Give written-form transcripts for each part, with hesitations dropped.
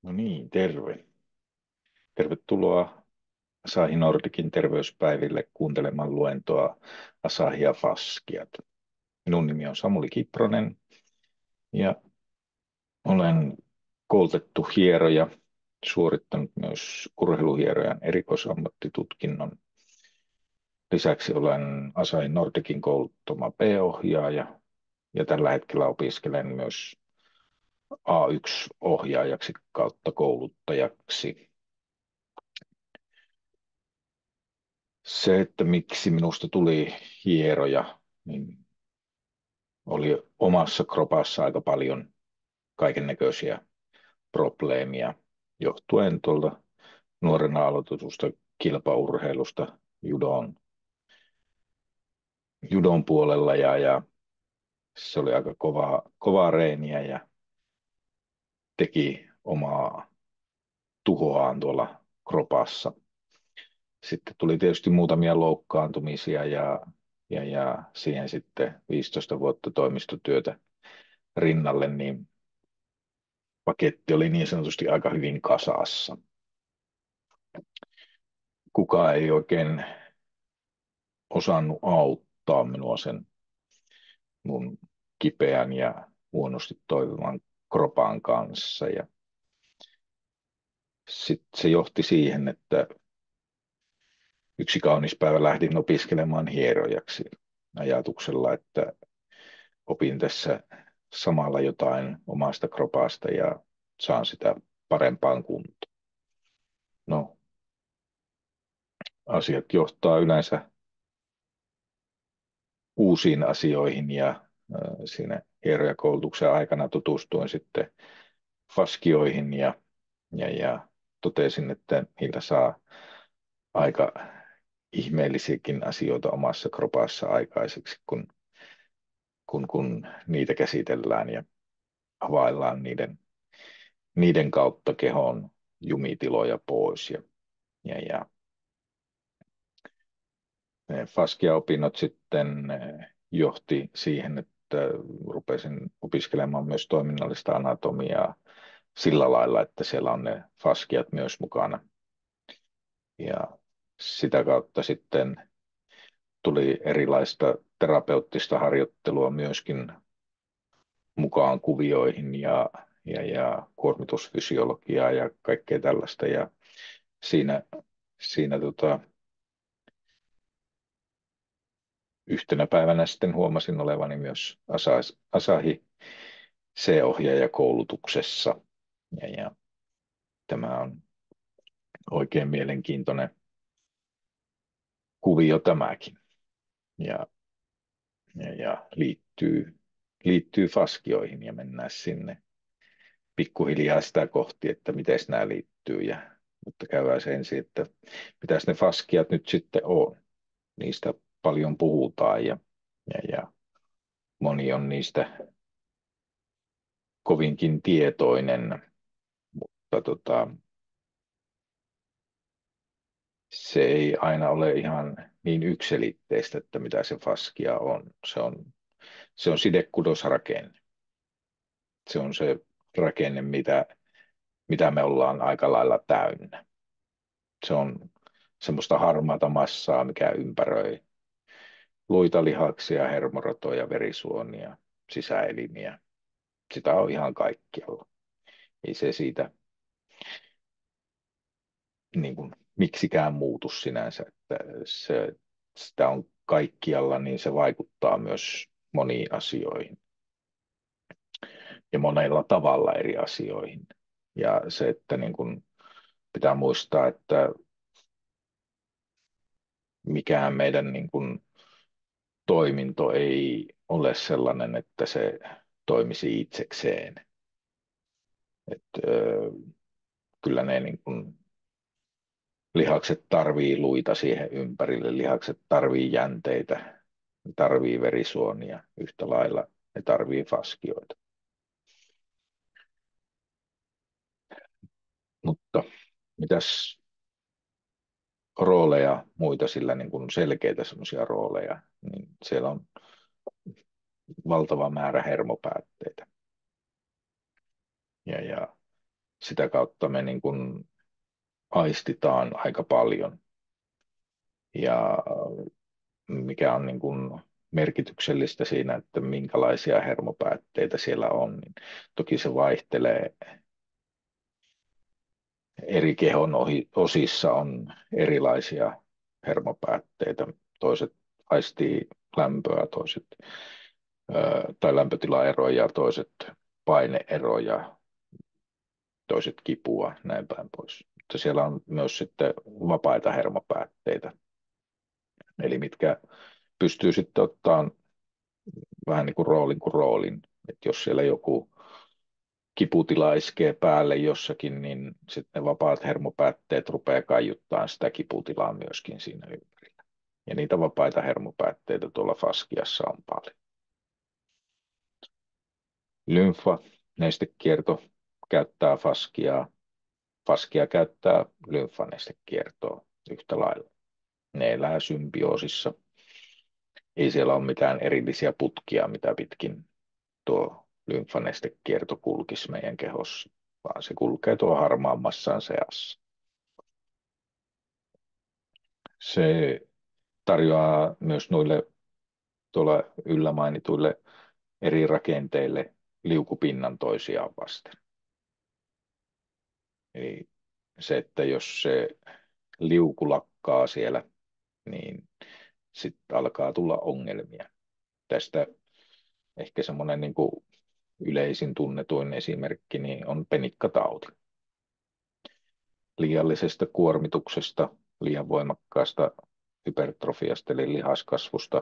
No niin, terve. Tervetuloa Asahi Nordicin terveyspäiville kuuntelemaan luentoa Asahia Faskiat. Minun nimi on Samuli Kipronen ja olen koulutettu hieroja, suorittanut myös urheiluhierojan erikoisammattitutkinnon. Lisäksi olen Asahi Nordicin kouluttama P-ohjaaja ja tällä hetkellä opiskelen myös A1-ohjaajaksi kautta kouluttajaksi. Se, että miksi minusta tuli hieroja, niin oli omassa kropassa aika paljon kaikennäköisiä probleemia johtuen tuolta nuorena aloitetusta kilpaurheilusta judon puolella ja se oli aika kovaa reeniä ja teki omaa tuhoaan tuolla kropassa. Sitten tuli tietysti muutamia loukkaantumisia ja siihen sitten 15 vuotta toimistotyötä rinnalle, niin paketti oli niin sanotusti aika hyvin kasassa. Kukaan ei oikein osannut auttaa minua sen mun kipeän ja huonosti toimivan kropan kanssa. Ja sitten se johti siihen, että yksi kaunis päivä lähdin opiskelemaan hierojaksi ajatuksella, että opin tässä samalla jotain omasta kropasta ja saan sitä parempaan kuntoon. No, asiat johtaa yleensä uusiin asioihin ja siinä hierojakoulutuksen aikana tutustuin sitten faskioihin ja totesin, että niillä saa aika ihmeellisiäkin asioita omassa kropassa aikaiseksi, kun niitä käsitellään ja availlaan niiden kautta kehon jumitiloja pois. Ja Faskia-opinnot sitten johti siihen, että rupesin opiskelemaan myös toiminnallista anatomiaa sillä lailla, että siellä on ne faskiat myös mukana. Ja sitä kautta sitten tuli erilaista terapeuttista harjoittelua myöskin mukaan kuvioihin ja kuormitusfysiologiaa ja kaikkea tällaista. Ja siinä, siinä yhtenä päivänä sitten huomasin olevani myös Asahi C-ohjaajakoulutuksessa. Ja tämä on oikein mielenkiintoinen kuvio tämäkin. Ja, ja liittyy faskioihin ja mennään sinne pikkuhiljaa sitä kohti, että miten nämä liittyy. Mutta käydään se ensin, että mitäs ne faskiat nyt sitten on. Niistä paljon puhutaan ja moni on niistä kovinkin tietoinen, mutta se ei aina ole ihan niin yksiselitteistä, että mitä se faskia on. Se on sidekudosrakenne. Se on se rakenne, mitä me ollaan aika lailla täynnä. Se on semmoista harmaata massaa, mikä ympäröi luita, lihaksia, hermoratoja, verisuonia, sisäelimiä. Sitä on ihan kaikkialla. Ei se siitä niin kuin, miksikään muutu sinänsä, että sitä on kaikkialla, niin se vaikuttaa myös moniin asioihin ja monella tavalla eri asioihin. Ja se, että niin kuin, pitää muistaa, että mikään meidän niin kuin, toiminto ei ole sellainen, että se toimisi itsekseen. Et, kyllä ne niin kuin, lihakset tarvii luita siihen ympärille, lihakset tarvii jänteitä, ne tarvii verisuonia yhtä lailla, ne tarvii faskioita. Mutta mitäs rooleja muita sillä niin kuin selkeitä semmoisia rooleja, niin siellä on valtava määrä hermopäätteitä. Ja sitä kautta me niin kuin aistitaan aika paljon. Ja mikä on niin kuin merkityksellistä siinä, että minkälaisia hermopäätteitä siellä on, niin toki se vaihtelee. Eri kehon osissa on erilaisia hermopäätteitä. Toiset aistii lämpöä, toiset tai lämpötilaeroja, toiset paineeroja, toiset kipua, näin päin pois. Mutta siellä on myös sitten vapaita hermopäätteitä, eli mitkä pystyy sitten ottaa vähän niin kuin roolin. Että jos siellä joku kiputila iskee päälle jossakin, niin sitten ne vapaat hermopäätteet rupeaa kaiuttaa sitä kiputilaa myöskin siinä ympärillä. Ja niitä vapaita hermopäätteitä tuolla faskiassa on paljon. Lymfa, nestekierto käyttää faskiaa. Faskia käyttää lymfanestekiertoa yhtä lailla. Ne elää symbioosissa. Ei siellä ole mitään erillisiä putkia, mitä pitkin tuo lymfanestekierto kulkisi meidän kehossa, vaan se kulkee tuo harmaan massan seassa. Se tarjoaa myös noille tuolla yllä mainituille eri rakenteille liukupinnan toisiaan vasten. Eli se, että jos se liuku lakkaa siellä, niin sitten alkaa tulla ongelmia. Tästä ehkä semmoinen niin kuin yleisin tunnetuin esimerkki niin on penikkatauti. Liiallisesta kuormituksesta, liian voimakkaasta hypertrofiasta eli lihaskasvusta,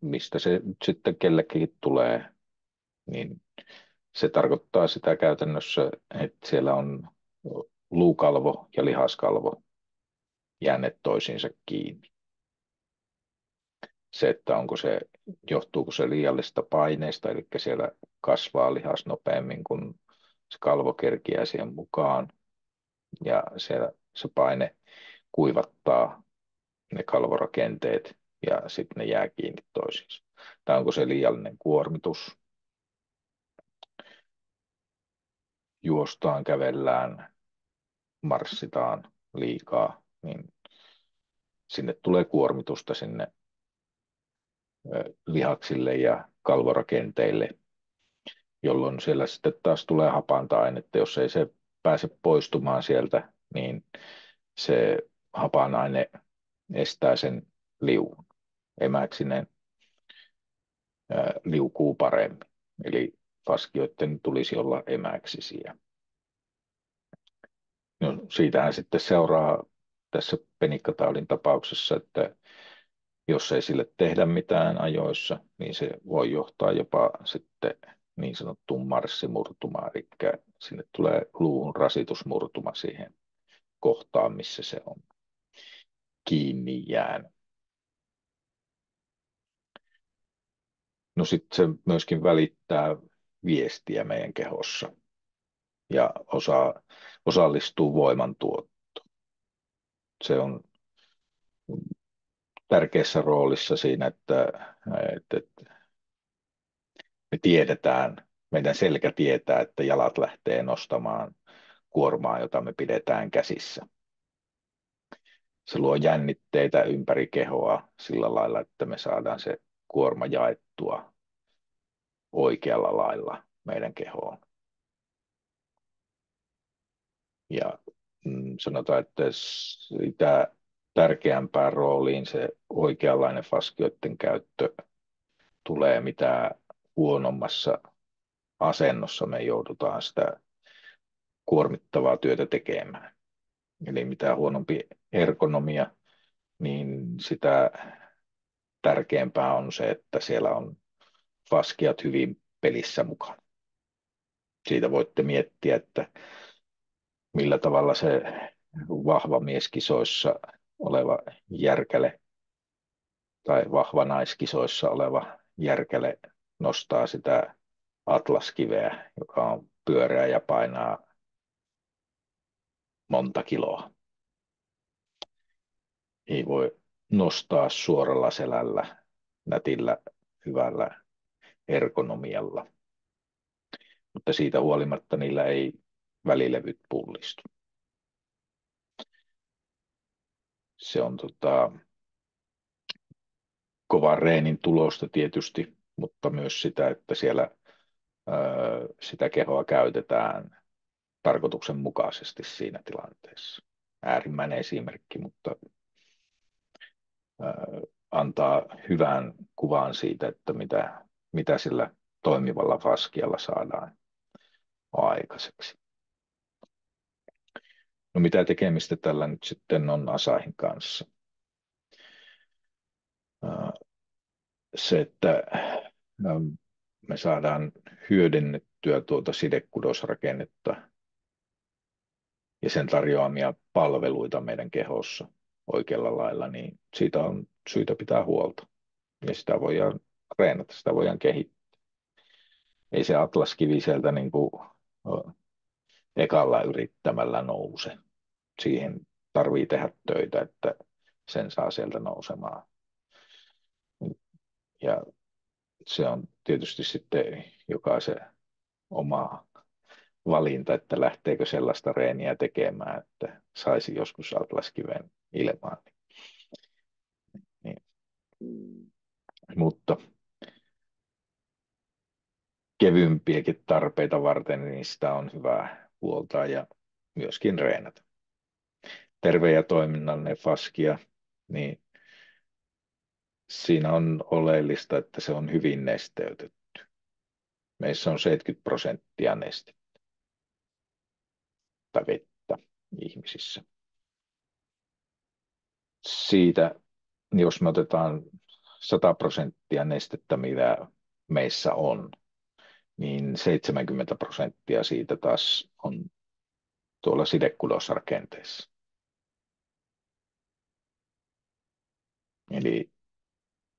mistä se nyt sitten kellekin tulee, niin se tarkoittaa sitä käytännössä, että siellä on luukalvo ja lihaskalvo jääneet toisiinsa kiinni. Se, että johtuuko se liiallisesta paineesta, eli siellä kasvaa lihas nopeammin kuin se kalvo kerkiää siihen mukaan, ja se paine kuivattaa ne kalvorakenteet, ja sitten ne jää kiinni toisiinsa. Tai onko se liiallinen kuormitus, juostaan, kävellään, marssitaan liikaa, niin sinne tulee kuormitusta sinne lihaksille ja kalvorakenteille, jolloin siellä sitten taas tulee hapanta-ainetta. Jos ei se pääse poistumaan sieltä, niin se hapanaine estää sen liuun. Emäksinen liukuu paremmin. Eli faskioiden tulisi olla emäksisiä. No, siitähän sitten seuraa tässä penikkataudin tapauksessa, että jos ei sille tehdä mitään ajoissa, niin se voi johtaa jopa sitten niin sanottuun marssimurtumaan, eli sinne tulee luuhun rasitusmurtuma siihen kohtaan, missä se on kiinni jäänyt. No sitten se myöskin välittää viestiä meidän kehossa ja osallistuu voimantuottoon. Se on tärkeässä roolissa siinä, että me tiedetään, meidän selkä tietää, että jalat lähtee nostamaan kuormaa, jota me pidetään käsissä. Se luo jännitteitä ympäri kehoa sillä lailla, että me saadaan se kuorma jaettua oikealla lailla meidän kehoon. Ja sanotaan, että sitä tärkeämpään rooliin se oikeanlainen faskioiden käyttö tulee, mitä huonommassa asennossa me joudutaan sitä kuormittavaa työtä tekemään. Eli mitä huonompi ergonomia, niin sitä tärkeämpää on se, että siellä on faskiat hyvin pelissä mukana. Siitä voitte miettiä, että millä tavalla se vahva mieskisoissa oleva järkäle tai vahva naiskisoissa oleva järkäle nostaa sitä atlaskiveä, joka on pyöreä ja painaa monta kiloa. Ei voi nostaa suoralla selällä, nätillä, hyvällä ergonomialla. Mutta siitä huolimatta niillä ei välilevyt pullistu. Se on kovan reenin tulosta tietysti, mutta myös sitä, että siellä sitä kehoa käytetään tarkoituksenmukaisesti siinä tilanteessa. Äärimmäinen esimerkki, mutta antaa hyvän kuvan siitä, että mitä sillä toimivalla faskialla saadaan aikaiseksi. No mitä tekemistä tällä nyt sitten on Asahin kanssa? Se, että me saadaan hyödynnettyä tuota sidekudosrakennetta ja sen tarjoamia palveluita meidän kehossa oikealla lailla, niin siitä on syytä pitää huolta. Ja sitä voidaan treenata, sitä voidaan kehittää. Ei se atlaskivi sieltä niin kuin ekalla yrittämällä nouse. Siihen tarvii tehdä töitä, että sen saa sieltä nousemaan. Ja se on tietysti sitten jokaisen oma valinta, että lähteekö sellaista reeniä tekemään, että saisi joskus atlaskiven ilmaan. Niin. Mutta kevyempiäkin tarpeita varten, niin sitä on hyvä huoltaa ja myöskin reenata. Terve ja toiminnallinen faskia, niin siinä on oleellista, että se on hyvin nesteytetty. Meissä on 70% nestettä vettä ihmisissä. Siitä, jos me otetaan 100% nestettä, mitä meissä on, niin 70% siitä taas on tuolla sidekudosrakenteessa. Eli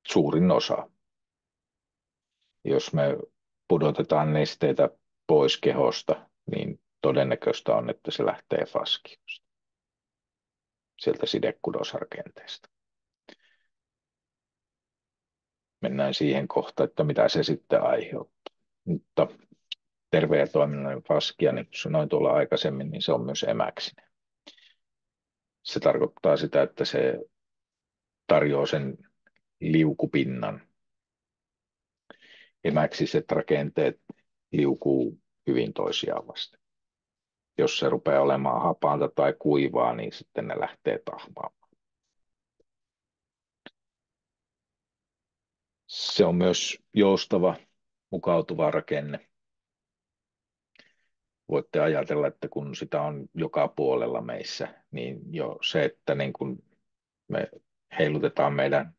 suurin osa. Jos me pudotetaan nesteitä pois kehosta, niin todennäköistä on, että se lähtee faskiosta, sieltä sidekudosrakenteesta. Mennään siihen kohtaan, että mitä se sitten aiheuttaa. Mutta terve ja toiminnallinen faskia, niin kuin sanoin tuolla aikaisemmin, niin se on myös emäksinen. Se tarkoittaa sitä, että se tarjoaa sen liukupinnan. Emäksiset rakenteet liukuu hyvin toisiaan vasten. Jos se rupeaa olemaan hapaanta tai kuivaa, niin sitten ne lähtee tahmaamaan. Se on myös joustava, mukautuva rakenne. Voitte ajatella, että kun sitä on joka puolella meissä, niin jo se, että niin kun me heilutetaan meidän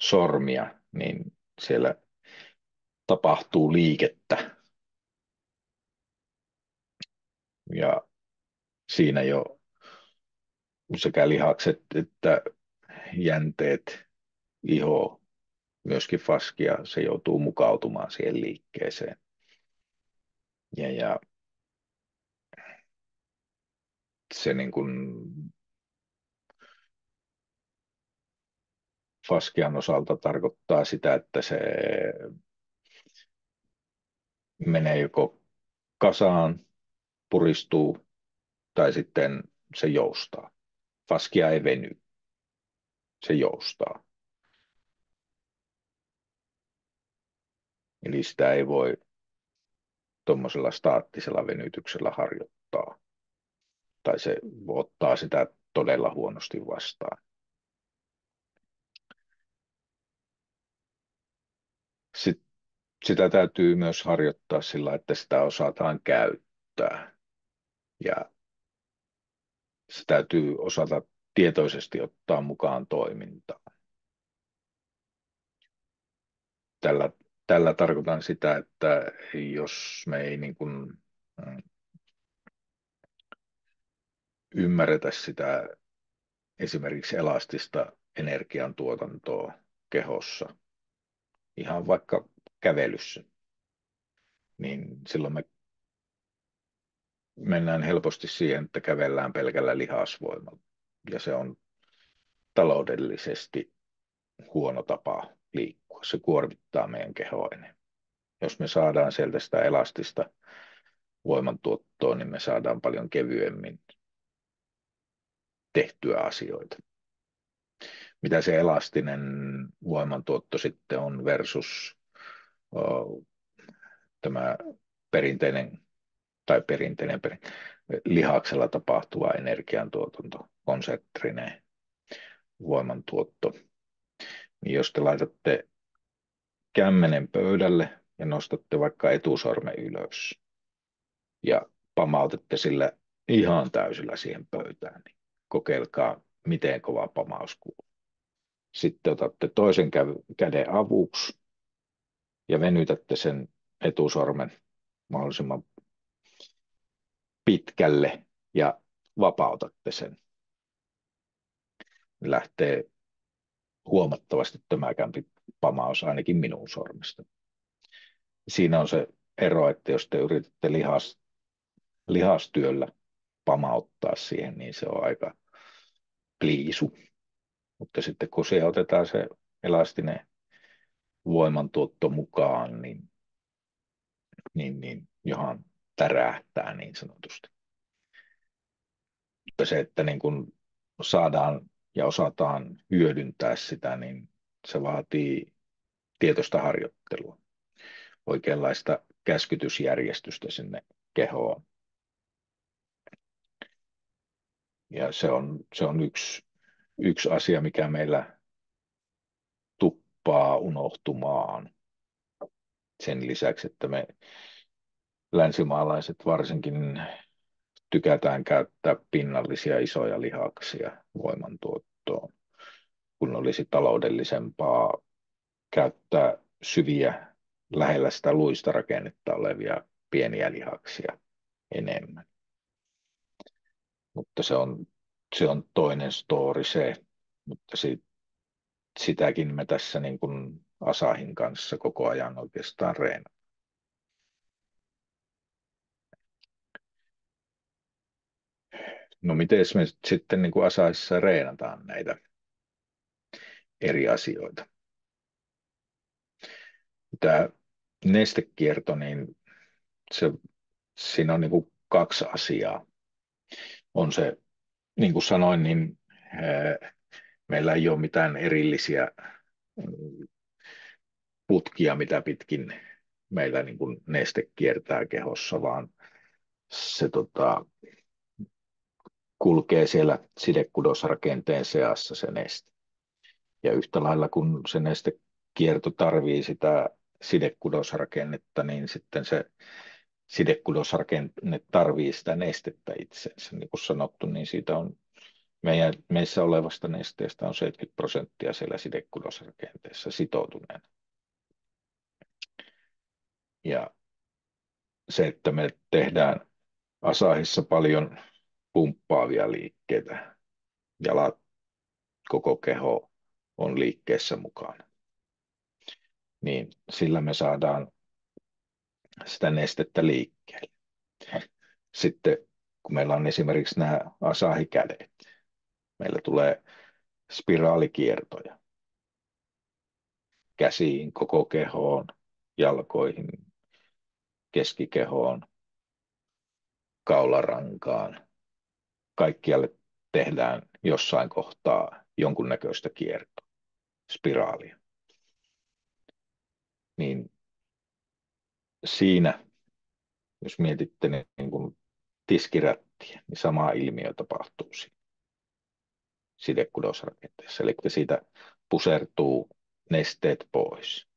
sormia, niin siellä tapahtuu liikettä. Ja siinä jo sekä lihakset että jänteet, iho, myöskin faskia, se joutuu mukautumaan siihen liikkeeseen. Ja se niin kuin faskian osalta tarkoittaa sitä, että se menee joko kasaan, puristuu tai sitten se joustaa. Faskia ei veny, se joustaa. Eli sitä ei voi tuommoisella staattisella venytyksellä harjoittaa. Tai se ottaa sitä todella huonosti vastaan. Sitten sitä täytyy myös harjoittaa sillä, että sitä osataan käyttää. Ja se täytyy osata tietoisesti ottaa mukaan toimintaan. Tällä tarkoitan sitä, että jos me ei niin kuin ymmärretä sitä esimerkiksi elastista energiantuotantoa kehossa, ihan vaikka kävelyssä, niin silloin me mennään helposti siihen, että kävellään pelkällä lihasvoimalla. Ja se on taloudellisesti huono tapa liikkua. Se kuormittaa meidän kehoa enemmän. Jos me saadaan sieltä sitä elastista voimantuottoon, niin me saadaan paljon kevyemmin tehtyä asioita. Mitä se elastinen voimantuotto sitten on versus tämä perinteinen lihaksella tapahtuva energiantuotanto, konsentrinen voimantuotto. Niin jos te laitatte kämmenen pöydälle ja nostatte vaikka etusormen ylös ja pamautette sillä ihan täysillä siihen pöytään, niin kokeilkaa, miten kova pamaus kuuluu. Sitten otatte toisen käden avuksi ja venytätte sen etusormen mahdollisimman pitkälle ja vapautatte sen. Lähtee huomattavasti tömäkämpi pamaus ainakin minun sormesta. Siinä on se ero, että jos te yritätte lihastyöllä pamauttaa siihen, niin se on aika pliisu. Mutta sitten kun siihen otetaan se elastinen voimantuotto mukaan, niin johan tärähtää niin sanotusti. Mutta se, että niin kun saadaan ja osataan hyödyntää sitä, niin se vaatii tietoista harjoittelua, oikeanlaista käskytysjärjestystä sinne kehoon. Ja se on yksi asia, mikä meillä tuppaa unohtumaan. Sen lisäksi, että me länsimaalaiset varsinkin tykätään käyttää pinnallisia isoja lihaksia voimantuottoon, kun olisi taloudellisempaa käyttää syviä lähellä sitä luista rakennetta olevia pieniä lihaksia enemmän. Mutta se on toinen story se, mutta sitäkin me tässä niin kuin Asahin kanssa koko ajan oikeastaan reenataan. No miten me sitten niin kuin Asahissa reenataan näitä eri asioita? Tämä nestekierto, niin siinä on niin kuin kaksi asiaa. On se, niin kuin sanoin, niin meillä ei ole mitään erillisiä putkia, mitä pitkin meillä niin kuin neste kiertää kehossa, vaan se kulkee siellä sidekudosrakenteen seassa se neste. Ja yhtä lailla kun se nestekierto tarvii sitä sidekudosrakennetta, niin sitten se sidekudosrakenne tarvii sitä nestettä itsensä. Niin kuin sanottu, niin siitä on meissä olevasta nesteestä on 70% siellä sidekudosrakenteessa sitoutuneena. Ja se, että me tehdään Asahissa paljon pumppaavia liikkeitä, jalat, koko keho on liikkeessä mukana, niin sillä me saadaan sitä nestettä liikkeelle. Sitten kun meillä on esimerkiksi nämä Asahi-kädet, meillä tulee spiraalikiertoja käsiin, koko kehoon, jalkoihin, keskikehoon, kaularankaan. Kaikkialle tehdään jossain kohtaa jonkunnäköistä kiertoa, spiraalia. Niin siinä, jos mietitte niin kuin tiskirättiä, niin sama ilmiö tapahtuu siinä sidekudosrakenteessa. Eli siitä pusertuu nesteet pois.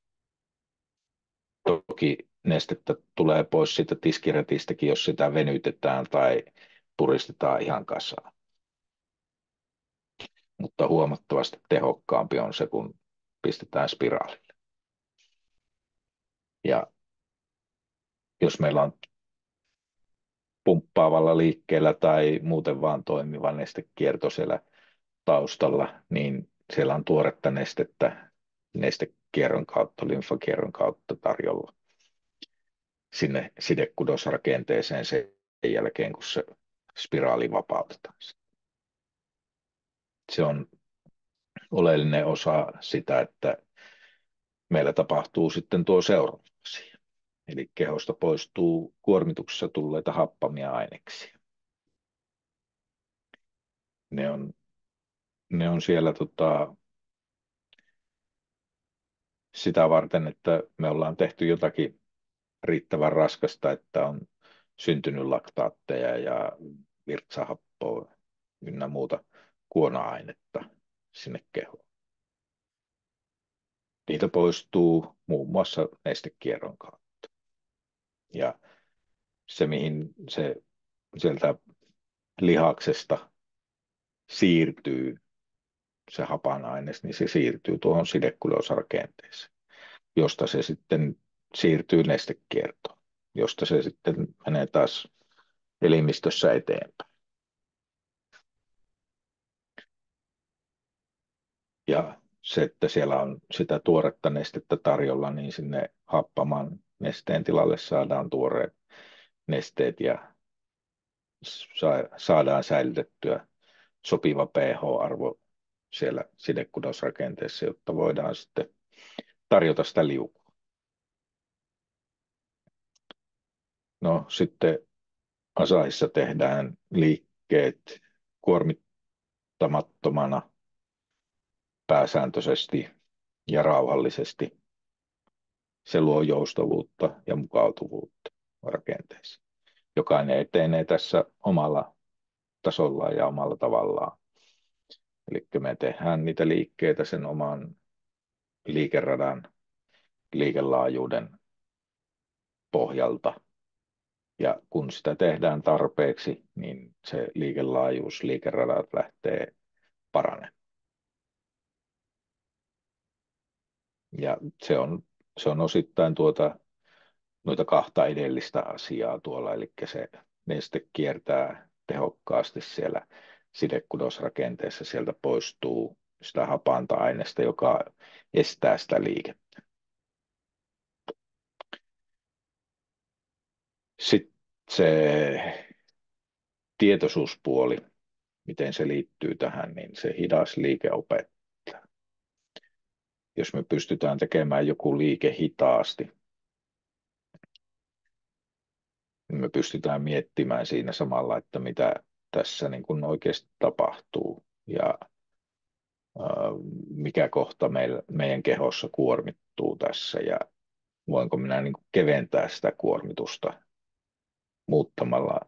Toki nestettä tulee pois siitä tiskirätistäkin, jos sitä venytetään tai puristetaan ihan kasaan. Mutta huomattavasti tehokkaampi on se, kun pistetään spiraalille. Ja jos meillä on pumppaavalla liikkeellä tai muuten vaan toimiva nestekierto siellä taustalla, niin siellä on tuoretta nestettä nestekierron kautta, lymfakierron kautta tarjolla sinne sidekudosrakenteeseen sen jälkeen, kun se spiraali vapautetaan. Se on oleellinen osa sitä, että meillä tapahtuu sitten tuo seuraava asia. Eli kehosta poistuu kuormituksessa tulleita happamia aineksia. Ne on, ne on siellä sitä varten, että me ollaan tehty jotakin riittävän raskasta, että on syntynyt laktaatteja ja virtsahappoa ynnä muuta kuona-ainetta sinne kehoon. Niitä poistuu muun muassa nestekierron kautta. Ja se, mihin se sieltä lihaksesta siirtyy, se hapan aines, niin se siirtyy tuohon sidekudoosrakenteeseen, josta se sitten siirtyy nestekiertoon, josta se sitten menee taas elimistössä eteenpäin. Ja se, että siellä on sitä tuoretta nestettä tarjolla, niin sinne happaman nesteen tilalle saadaan tuoreet nesteet ja saadaan säilytettyä sopiva pH-arvo siellä sidekudosrakenteessa, jotta voidaan sitten tarjota sitä liukua. No sitten Asahissa tehdään liikkeet kuormittamattomana pääsääntöisesti ja rauhallisesti. Se luo joustavuutta ja mukautuvuutta rakenteessa. Jokainen etenee tässä omalla tasollaan ja omalla tavallaan. Eli me tehdään niitä liikkeitä sen oman liikeradan liikelaajuuden pohjalta. Ja kun sitä tehdään tarpeeksi, niin se liikelaajuus, liikeradat lähtee paranemaan. Ja se on osittain noita kahta edellistä asiaa tuolla, eli se neste kiertää tehokkaasti siellä sidekudosrakenteessa, sieltä poistuu sitä hapanta-ainesta, joka estää sitä liikettä. Sitten se tietoisuuspuoli, miten se liittyy tähän, niin se hidas liike opettaa. Jos me pystytään tekemään joku liike hitaasti, niin me pystytään miettimään siinä samalla, että mitä tässä niin kuin oikeasti tapahtuu ja mikä kohta meidän kehossa kuormittuu tässä ja voinko minä niin kuin keventää sitä kuormitusta muuttamalla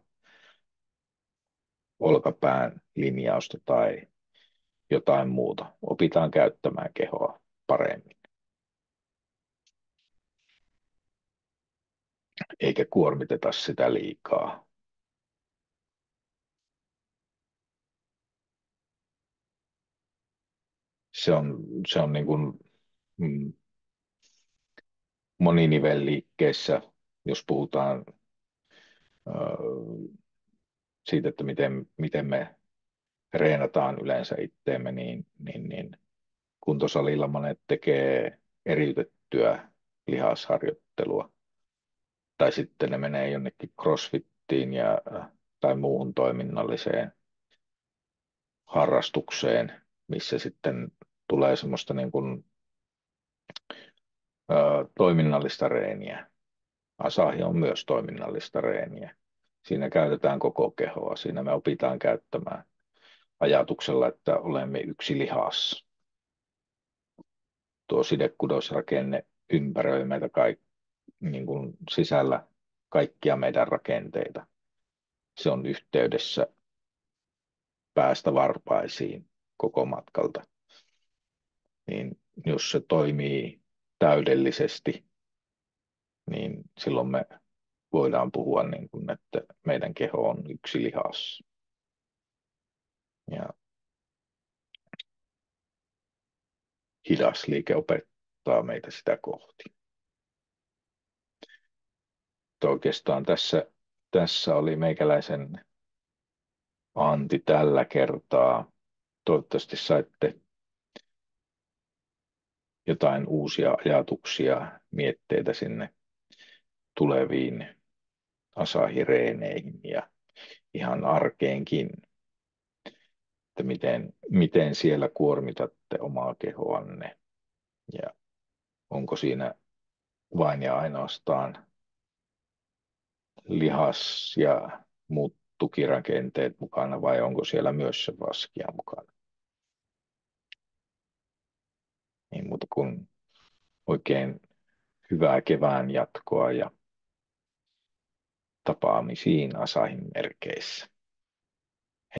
olkapään linjausta tai jotain muuta. Opitaan käyttämään kehoa paremmin, eikä kuormiteta sitä liikaa. Se on niin kuin, mm, moninivelliikkeessä, jos puhutaan siitä, että miten me reenataan yleensä itteemme, niin kuntosalilla monet tekee eriytettyä lihasharjoittelua. Tai sitten ne menee jonnekin crossfittiin tai muuhun toiminnalliseen harrastukseen, missä sitten tulee semmoista niin kuin, toiminnallista reeniä. Asahi on myös toiminnallista reeniä. Siinä käytetään koko kehoa. Siinä me opitaan käyttämään ajatuksella, että olemme yksi lihas. Tuo sidekudosrakenne ympäröi meitä niin kuin sisällä kaikkia meidän rakenteita. Se on yhteydessä päästä varpaisiin koko matkalta. Niin jos se toimii täydellisesti, niin silloin me voidaan puhua niin kuin, että meidän keho on yksi lihas. Ja hidas liike opettaa meitä sitä kohti. Mutta oikeastaan tässä oli meikäläisen anti tällä kertaa. Toivottavasti saitte jotain uusia ajatuksia, mietteitä sinne tuleviin asahireeneihin ja ihan arkeenkin, että miten siellä kuormitatte omaa kehoanne ja onko siinä vain ja ainoastaan lihas ja muut tukirakenteet mukana vai onko siellä myös se faskia mukana. Niin muuta kuin oikein hyvää kevään jatkoa ja tapaamisiin Asahin merkeissä.